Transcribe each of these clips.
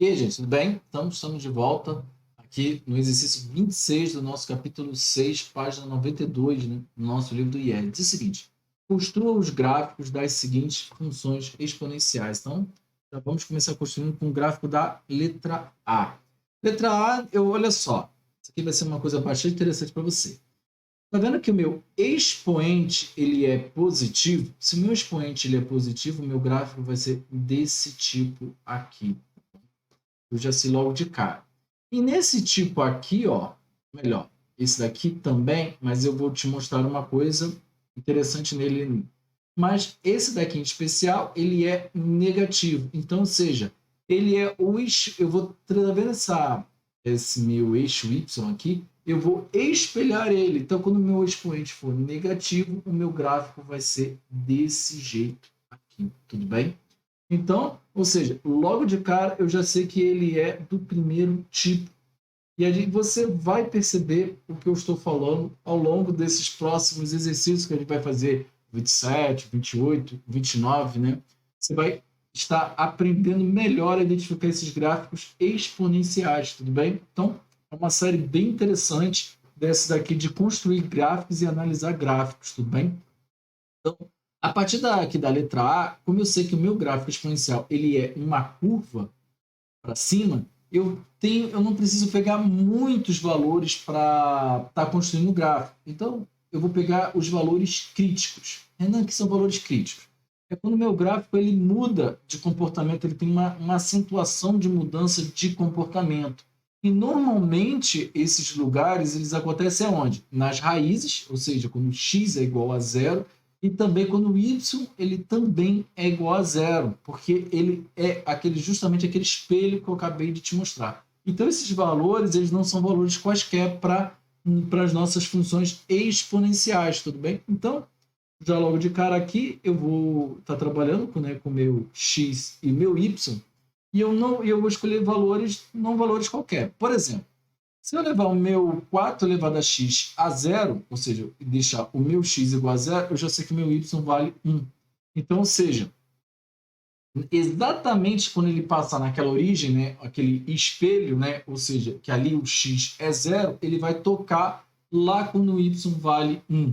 E aí, gente, tudo bem? Então, estamos de volta aqui no exercício 26 do nosso capítulo 6, página 92, né, no nosso livro do IEL. Diz o seguinte: construa os gráficos das seguintes funções exponenciais. Então, já vamos começar construindo com o gráfico da letra A. Letra A, olha só, isso aqui vai ser uma coisa bastante interessante para você. Está vendo que o meu expoente ele é positivo? Se o meu expoente ele é positivo, o meu gráfico vai ser desse tipo aqui. Eu já sei logo de cara. E nesse tipo aqui, ó, melhor, esse daqui também, mas eu vou te mostrar uma coisa interessante nele. Mas esse daqui em especial, ele é negativo. Então, ou seja, ele é o eixo. Eu vou, tá vendo esse meu eixo Y aqui? Eu vou espelhar ele. Então, quando o meu expoente for negativo, o meu gráfico vai ser desse jeito aqui. Tudo bem? Então, ou seja, logo de cara eu já sei que ele é do primeiro tipo. E aí você vai perceber o que eu estou falando ao longo desses próximos exercícios que a gente vai fazer, 27, 28, 29, né? Você vai estar aprendendo melhor a identificar esses gráficos exponenciais, tudo bem? Então, é uma série bem interessante dessa daqui de construir gráficos e analisar gráficos, tudo bem? Então, a partir aqui da letra A, como eu sei que o meu gráfico exponencial ele é uma curva para cima, eu não preciso pegar muitos valores para estar construindo o gráfico. Então, eu vou pegar os valores críticos. Renan, que são valores críticos? É quando o meu gráfico ele muda de comportamento, ele tem uma acentuação de mudança de comportamento. E normalmente esses lugares eles acontecem onde? Nas raízes, ou seja, quando x é igual a zero, e também quando o y ele também é igual a zero, porque ele é justamente aquele espelho que eu acabei de te mostrar. Então esses valores eles não são valores quaisquer para as nossas funções exponenciais, tudo bem? Então, já logo de cara aqui, eu vou estar trabalhando com o meu x e meu y, e eu vou escolher valores, não valores qualquer. Por exemplo, se eu levar o meu 4 elevado a x a zero, ou seja, deixar o meu x igual a zero, eu já sei que o meu y vale 1. Então, ou seja, exatamente quando ele passar naquela origem, né, aquele espelho, né, ou seja, que ali o x é zero, ele vai tocar lá quando o y vale 1.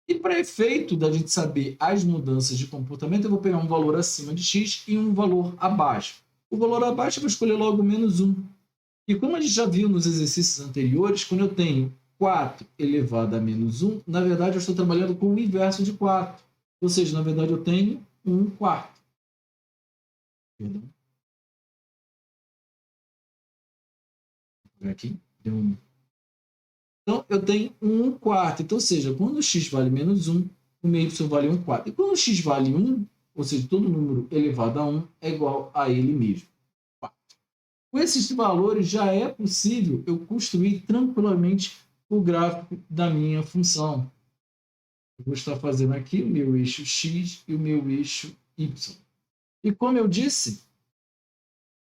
E para efeito da gente saber as mudanças de comportamento, eu vou pegar um valor acima de x e um valor abaixo. O valor abaixo eu vou escolher logo menos 1. E como a gente já viu nos exercícios anteriores, quando eu tenho 4 elevado a menos 1, na verdade eu estou trabalhando com o inverso de 4. Ou seja, na verdade eu tenho 1 quarto. Perdão. Aqui, deu 1. Então, eu tenho 1 quarto. Então, ou seja, quando o x vale menos 1, o meu y vale 1 quarto. E quando o x vale 1, ou seja, todo número elevado a 1 é igual a ele mesmo. Com esses valores, já é possível eu construir tranquilamente o gráfico da minha função. Eu vou estar fazendo aqui o meu eixo x e o meu eixo y. E como eu disse,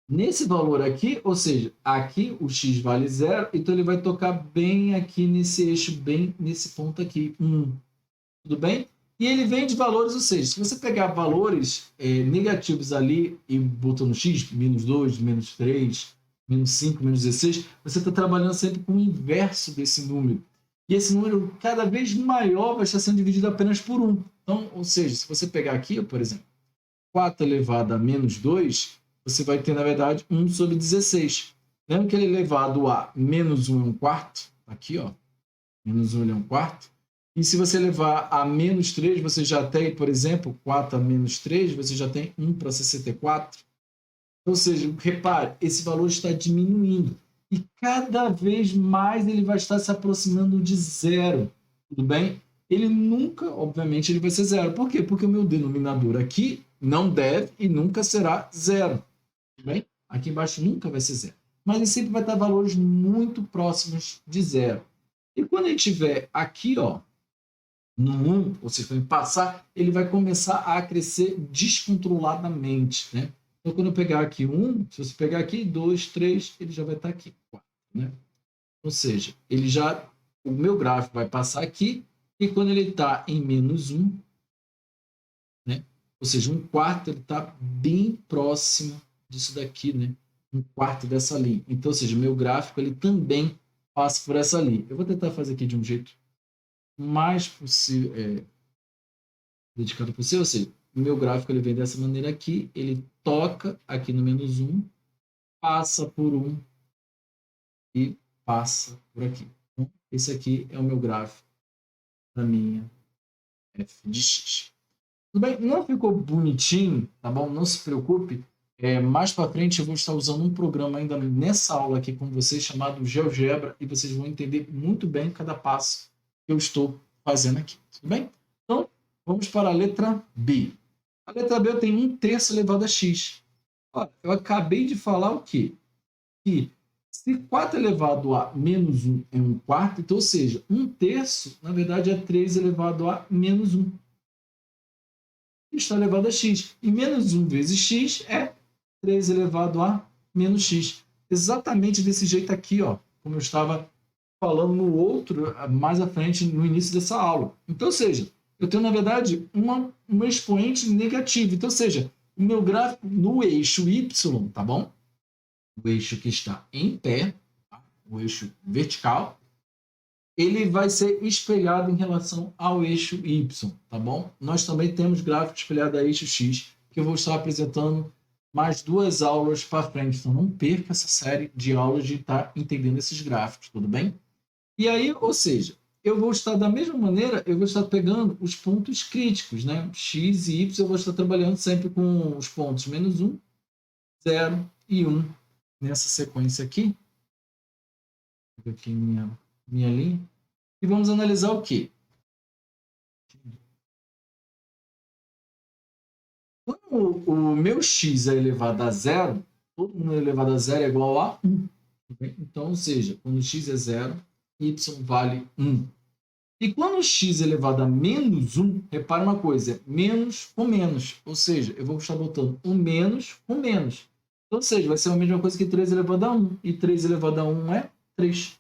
nesse valor aqui, ou seja, aqui o x vale 0, então ele vai tocar bem aqui nesse eixo, bem nesse ponto aqui, 1. Tudo bem? E ele vem de valores, ou seja, se você pegar valores negativos ali e botar no x, menos 2, menos 3, menos 5, menos 16, você está trabalhando sempre com o inverso desse número. E esse número cada vez maior vai estar sendo dividido apenas por 1. Então, ou seja, se você pegar aqui, por exemplo, 4 elevado a menos 2, você vai ter, na verdade, 1 sobre 16. Lembra que ele é elevado a menos 1 é 1 quarto? Aqui, ó. Menos 1 é 1 quarto. E se você levar a menos 3, você já tem, por exemplo, 4 a menos 3, você já tem 1 para 64. Ou seja, repare, esse valor está diminuindo. E cada vez mais ele vai estar se aproximando de zero. Tudo bem? Ele nunca, obviamente, ele vai ser zero. Por quê? Porque o meu denominador aqui não deve e nunca será zero. Tudo bem? Aqui embaixo nunca vai ser zero. Mas ele sempre vai estar valores muito próximos de zero. E quando ele estiver aqui, ó, no 1, ou seja, quando passar, ele vai começar a crescer descontroladamente, né? Então, quando eu pegar aqui 1, se você pegar aqui 2, 3, ele já vai estar aqui, 4, né? Ou seja, o meu gráfico vai passar aqui, e quando ele está em menos 1, né? Ou seja, 1 quarto, ele está bem próximo disso daqui, né? 1/4 dessa linha. Então, ou seja, o meu gráfico ele também passa por essa linha. Eu vou tentar fazer aqui de um jeito mais possível, dedicado possível, ou seja, o meu gráfico ele vem dessa maneira aqui, ele toca aqui no -1, passa por 1 e passa por aqui. Então, esse aqui é o meu gráfico da minha f de x. Tudo bem? Não ficou bonitinho, tá bom? Não se preocupe. Mais para frente eu vou estar usando um programa ainda nessa aula aqui com vocês chamado GeoGebra e vocês vão entender muito bem cada passo que eu estou fazendo aqui. Tudo bem? Então, vamos para a letra B. A letra B eu tenho 1/3 elevado a x. Olha, eu acabei de falar o quê? Que se 4 elevado a menos 1 é 1/4, então, ou seja, 1/3, na verdade, é 3 elevado a menos 1. Está elevado a x. E menos 1 vezes x é 3 elevado a menos x. Exatamente desse jeito aqui, ó, como eu estava falando no outro, mais à frente, no início dessa aula. Então, ou seja, eu tenho, na verdade, uma expoente negativa. Então, ou seja, o meu gráfico no eixo y, tá bom? O eixo que está em pé, tá? O eixo vertical, ele vai ser espelhado em relação ao eixo y, tá bom? Nós também temos gráfico espelhado a eixo x, que eu vou estar apresentando mais 2 aulas para frente. Então, não perca essa série de aulas de estar entendendo esses gráficos, tudo bem? E aí, ou seja, eu vou estar da mesma maneira, eu vou estar pegando os pontos críticos, né? X e Y, eu vou estar trabalhando sempre com os pontos -1, 0 e 1 nessa sequência aqui. Vou aqui minha linha. E vamos analisar o quê? Quando o meu x é elevado a 0, todo mundo elevado a 0 é igual a 1. Então, ou seja, quando x é 0, y vale 1. E quando x é elevado a menos 1, repara uma coisa, menos com menos. Ou seja, eu vou estar botando um menos com menos. Então, ou seja, vai ser a mesma coisa que 3 elevado a 1. E 3 elevado a 1 é 3.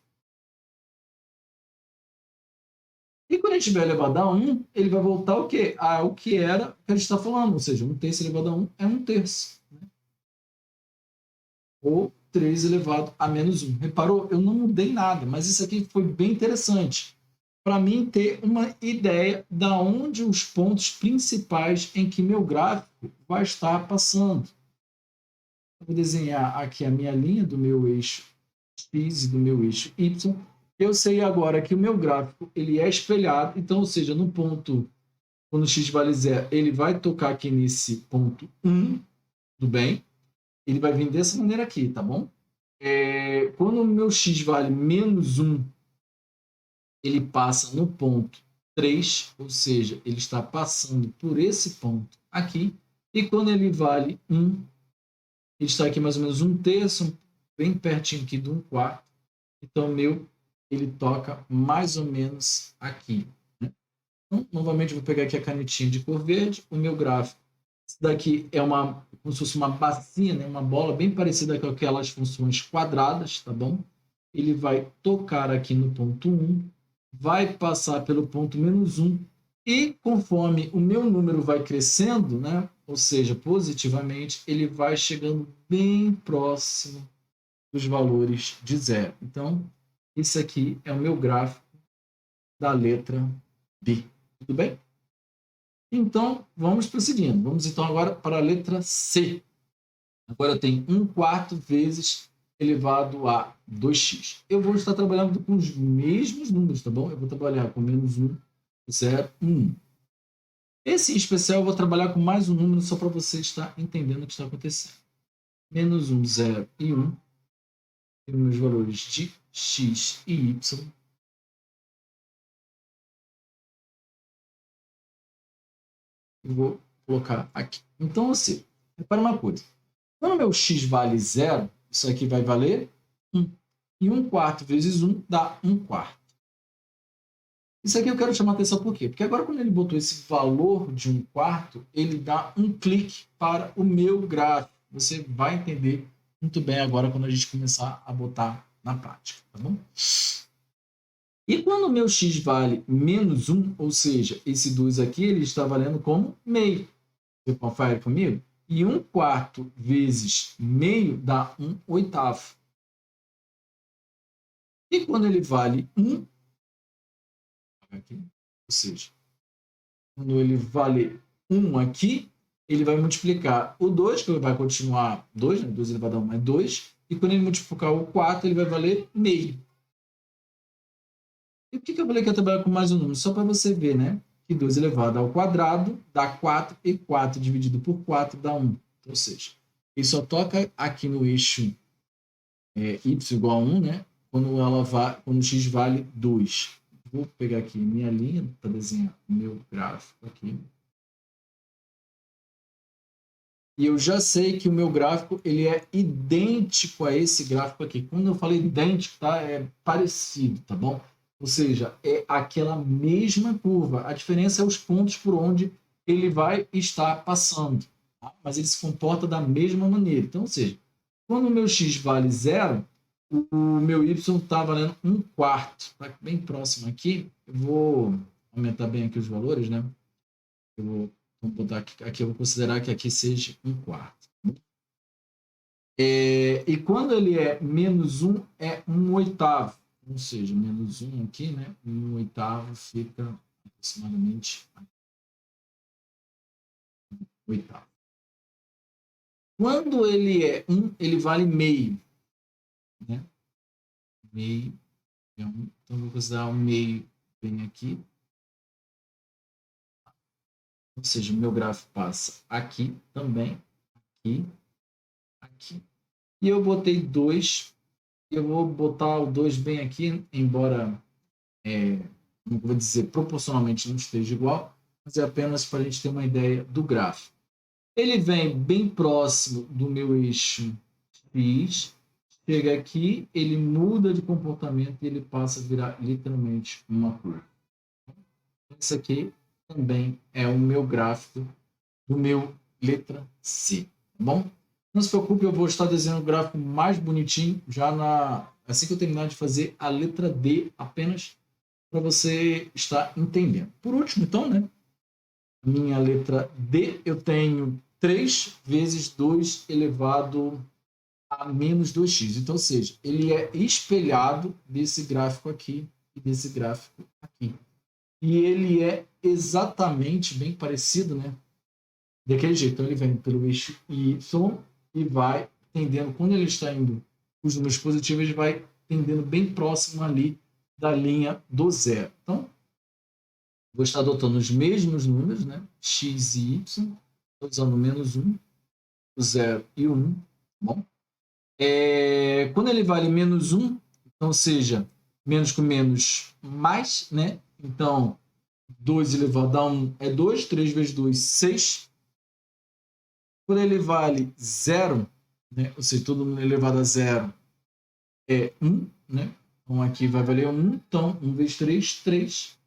E quando a gente tiver elevado a 1, ele vai voltar ao quê? Ao que era que a gente está falando. Ou seja, 1/3 elevado a 1 é 1/3. Ou 3 elevado a menos 1. Reparou? Eu não mudei nada, mas isso aqui foi bem interessante. Para mim ter uma ideia de onde os pontos principais em que meu gráfico vai estar passando. Eu vou desenhar aqui a minha linha do meu eixo x e do meu eixo y. Eu sei agora que o meu gráfico ele é espelhado, então, ou seja, no ponto, quando x vale 0, ele vai tocar aqui nesse ponto 1, tudo bem? Ele vai vir dessa maneira aqui, tá bom? Quando o meu x vale menos 1, ele passa no ponto 3, ou seja, ele está passando por esse ponto aqui. E quando ele vale 1, ele está aqui mais ou menos 1/3, bem pertinho aqui de 1/4. Então, ele toca mais ou menos aqui. Né? Então, novamente, eu vou pegar aqui a canetinha de cor verde. O meu gráfico, isso daqui é como se fosse uma bacia, né? Uma bola bem parecida com aquelas funções quadradas, tá bom? Ele vai tocar aqui no ponto 1, vai passar pelo ponto -1, e conforme o meu número vai crescendo, né? Ou seja, positivamente, ele vai chegando bem próximo dos valores de 0. Então, esse aqui é o meu gráfico da letra B. Tudo bem? Então, vamos prosseguindo. Vamos então agora para a letra C. Agora eu tenho 1/4 vezes elevado a 2x. Eu vou estar trabalhando com os mesmos números, tá bom? Eu vou trabalhar com -1, 0, 1. Esse em especial eu vou trabalhar com mais um número só para você estar entendendo o que está acontecendo. -1, 0 e 1. Tenho meus valores de x e y. Eu vou colocar aqui. Então, assim, repara uma coisa. Quando meu x vale 0, isso aqui vai valer 1. E 1/4 vezes 1 dá 1/4. Isso aqui eu quero chamar a atenção por quê? Porque agora, quando ele botou esse valor de 1/4, ele dá um clique para o meu gráfico. Você vai entender muito bem agora quando a gente começar a botar na prática, tá bom? E quando o meu x vale -1, ou seja, esse 2 aqui, ele está valendo como meio. Você confere comigo? E 1/4 vezes meio dá 1/8. E quando ele vale 1, aqui, ou seja, quando ele vale 1 aqui, ele vai multiplicar o 2, que vai continuar 2, né? 2 elevado a 1 é 2. E quando ele multiplicar o 4, ele vai valer meio. E por que eu falei que ia trabalhar com mais um número? Só para você ver, né? Que 2 elevado ao quadrado dá 4, e 4 dividido por 4 dá 1. Ou seja, ele só toca aqui no eixo y igual a 1, né? Quando x vale 2. Vou pegar aqui minha linha para desenhar o meu gráfico aqui. E eu já sei que o meu gráfico ele é idêntico a esse gráfico aqui. Quando eu falei idêntico, tá? É parecido, tá bom? Ou seja, é aquela mesma curva. A diferença é os pontos por onde ele vai estar passando. Tá? Mas ele se comporta da mesma maneira. Então, ou seja, quando o meu x vale 0, o meu y está valendo 1/4. Está bem próximo aqui. Eu vou aumentar bem aqui os valores, né? Vou botar aqui, eu vou considerar que aqui seja 1/4. E quando ele é menos 1, é 1/8. Ou seja, menos 1 aqui, né? 1/8 fica aproximadamente 1/8. Quando ele é 1, ele vale meio. Né? Meio é 1. Então, eu vou considerar o meio bem aqui. Ou seja, o meu gráfico passa aqui também, aqui, aqui. E eu botei 2. Eu vou botar o 2 bem aqui, embora, não vou dizer proporcionalmente não esteja igual, mas é apenas para a gente ter uma ideia do gráfico. Ele vem bem próximo do meu eixo X, chega aqui, ele muda de comportamento e ele passa a virar literalmente uma curva. Esse aqui também é o meu gráfico do meu letra C, tá bom? Não se preocupe, eu vou estar desenhando o gráfico mais bonitinho assim que eu terminar de fazer a letra D, apenas para você estar entendendo. Por último, então, né? Minha letra D, eu tenho 3 vezes 2 elevado a menos 2x. Então, ou seja, ele é espelhado desse gráfico aqui e desse gráfico aqui. E ele é exatamente bem parecido, né? Daquele jeito. Então, ele vem pelo eixo Y e vai tendendo, quando ele está indo os números positivos, ele vai tendendo bem próximo ali da linha do zero. Então, vou estar adotando os mesmos números, né? X e Y, estou usando menos 1, o 0 e o 1, tá bom? Quando ele vale menos 1, então, seja, menos com menos mais, né? Então, 2 elevado a 1 é 2, 3 vezes 2, 6. Quando ele vale 0, né? Ou seja, todo mundo elevado a 0 é 1, né? Então, aqui vai valer 1, então 1 vezes 3, 3.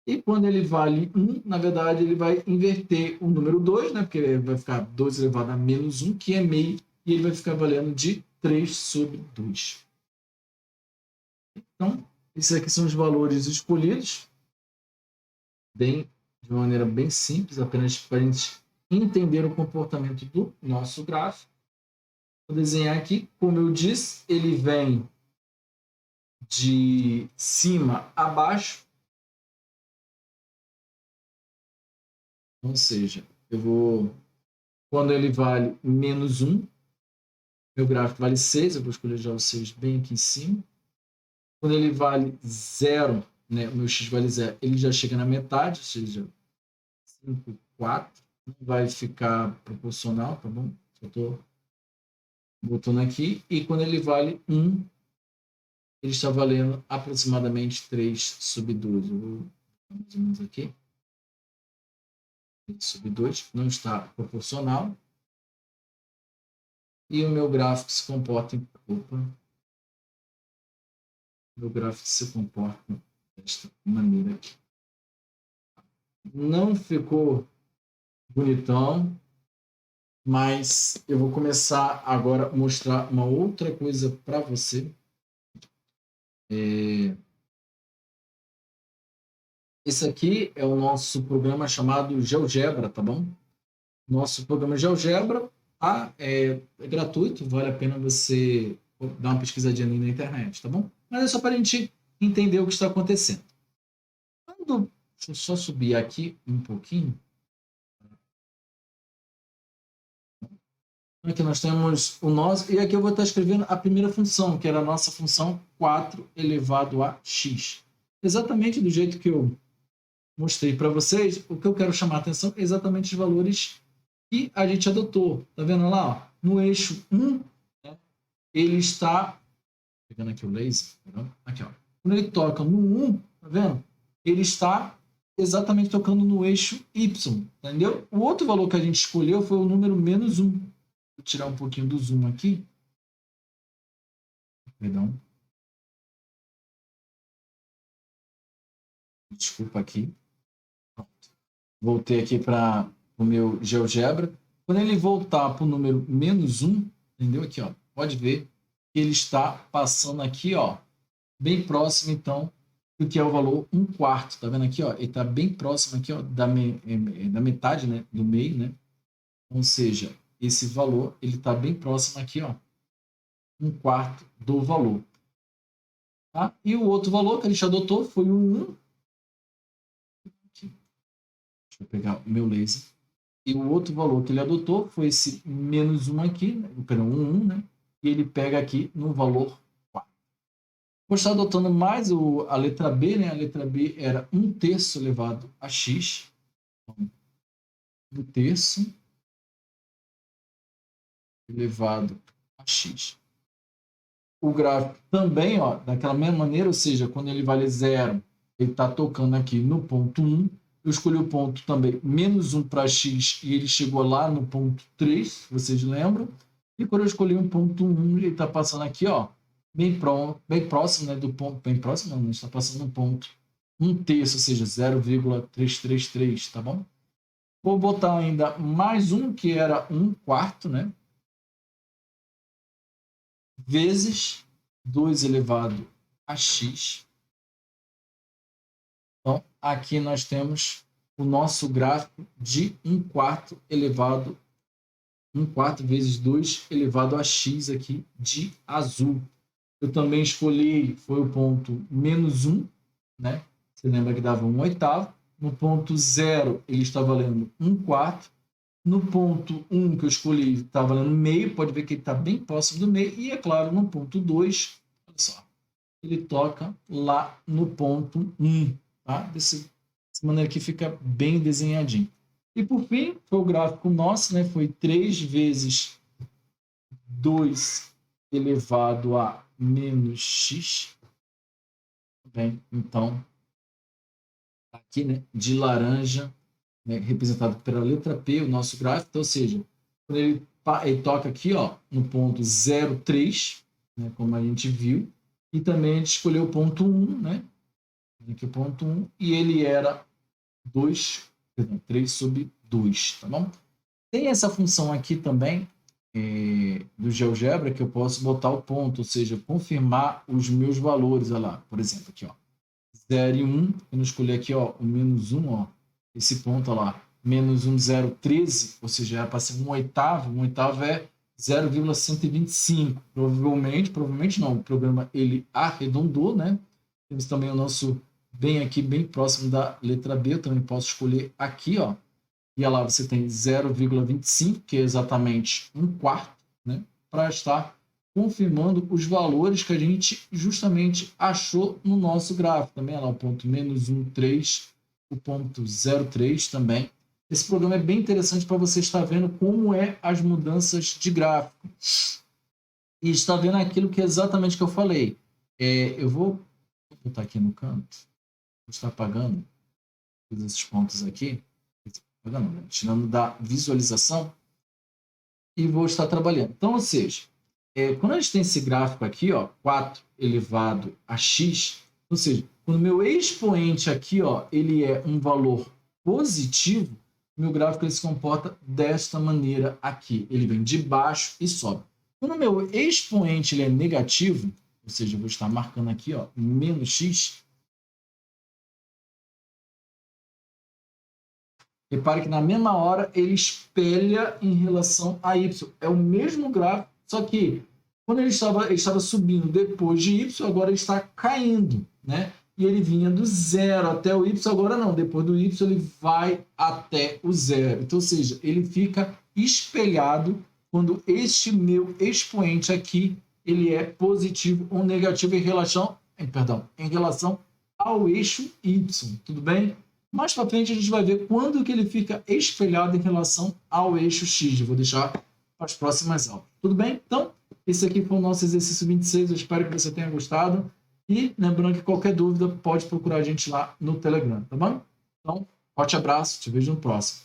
E quando ele vale 1, na verdade, ele vai inverter o número 2, né? Porque ele vai ficar 2 elevado a menos 1, que é meio, e ele vai ficar valendo de 3 sobre 2. Então, esses aqui são os valores escolhidos, de uma maneira bem simples, apenas para a gente entender o comportamento do nosso gráfico. Vou desenhar aqui, como eu disse, ele vem de cima a baixo, ou seja, quando ele vale menos 1, meu gráfico vale 6, eu vou escolher já o 6 bem aqui em cima. Quando ele vale 0, né, o meu x vale 0, ele já chega na metade, ou seja, 5, 4, não vai ficar proporcional, tá bom? Eu estou botando aqui, e quando ele vale 1, ele está valendo aproximadamente 3 sobre 2. Eu vou mais ou menos aqui. 3 sobre 2 não está proporcional. E o meu gráfico se comporta desta maneira aqui. Não ficou bonitão, mas eu vou começar agora a mostrar uma outra coisa para você. Esse aqui é o nosso programa chamado GeoGebra, tá bom? Nosso programa de GeoGebra é gratuito, vale a pena você dar uma pesquisadinha ali na internet, tá bom? Mas é só para a gente entender o que está acontecendo. Deixa eu só subir aqui um pouquinho. Aqui nós temos o nosso, e aqui eu vou estar escrevendo a primeira função, que era a nossa função 4 elevado a x. Exatamente do jeito que eu mostrei para vocês, o que eu quero chamar a atenção é exatamente os valores que a gente adotou. Tá vendo lá? Ó? No eixo 1, né, ele está... Pegando aqui o laser. Aqui, ó. Quando ele toca no 1, tá vendo? Ele está exatamente tocando no eixo Y, entendeu? O outro valor que a gente escolheu foi o número menos 1. Vou tirar um pouquinho do zoom aqui. Perdão. Desculpa aqui. Pronto. Voltei aqui para o meu GeoGebra. Quando ele voltar para o número menos 1, entendeu? Aqui, ó, pode ver que ele está passando aqui, ó, bem próximo, então, do que é o valor 1/4. Tá vendo aqui, ó? Ele está bem próximo aqui, ó, da metade, né, do meio, né? Ou seja, esse valor, ele está bem próximo aqui, ó, 1/4 do valor. Tá? E o outro valor que a gente adotou foi o 1. Deixa eu pegar o meu laser. E o outro valor que ele adotou foi esse menos 1 aqui, né? Perdão, 1, né? E ele pega aqui no valor 4. Vou estar adotando mais a letra B, né? A letra B era 1/3 elevado a x. 1/3 elevado a x. O gráfico também, ó, daquela mesma maneira, ou seja, quando ele vale 0, ele está tocando aqui no ponto 1. Eu escolhi o ponto também menos 1 para x e ele chegou lá no ponto 3, vocês lembram? E quando eu escolhi um ponto 1, ele está passando aqui, ó, bem próximo, né, do ponto, bem próximo, não, está passando no ponto 1/3, ou seja, 0,333, tá bom? Vou botar ainda mais um, que era 1/4, né? Vezes 2 elevado a x. Então, aqui nós temos o nosso gráfico de 1/4 elevado 1/4 vezes 2 elevado a x aqui de azul. Eu também escolhi, foi o ponto menos 1, né? Você lembra que dava 1/8. No ponto 0, ele está valendo 1/4. No ponto 1 que eu escolhi, está valendo meio. Pode ver que ele está bem próximo do meio. E, é claro, no ponto 2, olha só, ele toca lá no ponto 1. Tá? Dessa maneira que fica bem desenhadinho. E, por fim, foi o gráfico nosso, né? Foi 3 vezes 2 elevado a menos x. Bem, então, aqui, né, de laranja, né, representado pela letra P, o nosso gráfico. Então, ou seja, quando ele toca aqui, ó, no ponto 0,3, né, como a gente viu, e também a gente escolheu o ponto 1, né? Aqui o ponto 1, e ele era 3 sobre 2, tá bom? Tem essa função aqui também, do GeoGebra, que eu posso botar o ponto, ou seja, confirmar os meus valores. Olha lá, por exemplo, aqui, ó, 0 e 1, eu não escolhi aqui, ó, o menos 1, ó, esse ponto, ó lá, menos 1, 0, 13, ou seja, é para ser 1/8, 1/8 é 0,125. Provavelmente não, o programa ele arredondou, né? Temos também o nosso bem aqui, bem próximo da letra B, eu também posso escolher aqui, ó, e lá você tem 0,25, que é exatamente 1/4, né, para estar confirmando os valores que a gente justamente achou no nosso gráfico. Também lá o ponto menos 1,3, o ponto 0,3 também. Esse programa é bem interessante para você estar vendo como é as mudanças de gráfico. E está vendo aquilo que é exatamente que eu falei. Eu vou botar aqui no canto, vou estar apagando todos esses pontos aqui, tirando da visualização, e vou estar trabalhando. Então, ou seja, quando a gente tem esse gráfico aqui, ó, 4 elevado a x, ou seja, quando o meu expoente aqui, ó, ele é um valor positivo, meu gráfico ele se comporta desta maneira aqui. Ele vem de baixo e sobe. Quando o meu expoente ele é negativo, ou seja, eu vou estar marcando aqui, ó, menos x, Repare que na mesma hora ele espelha em relação a y. É o mesmo gráfico, só que quando ele estava subindo depois de y, agora ele está caindo, né? E ele vinha do zero até o y, agora não. Depois do y ele vai até o zero. Então, ou seja, ele fica espelhado quando este meu expoente aqui ele é positivo ou negativo em relação ao eixo y. Tudo bem? Mais para frente a gente vai ver quando que ele fica espelhado em relação ao eixo x. Eu vou deixar para as próximas aulas. Tudo bem? Então, esse aqui foi o nosso exercício 26. Eu espero que você tenha gostado. E lembrando que qualquer dúvida pode procurar a gente lá no Telegram, tá bom? Então, forte abraço, te vejo no próximo.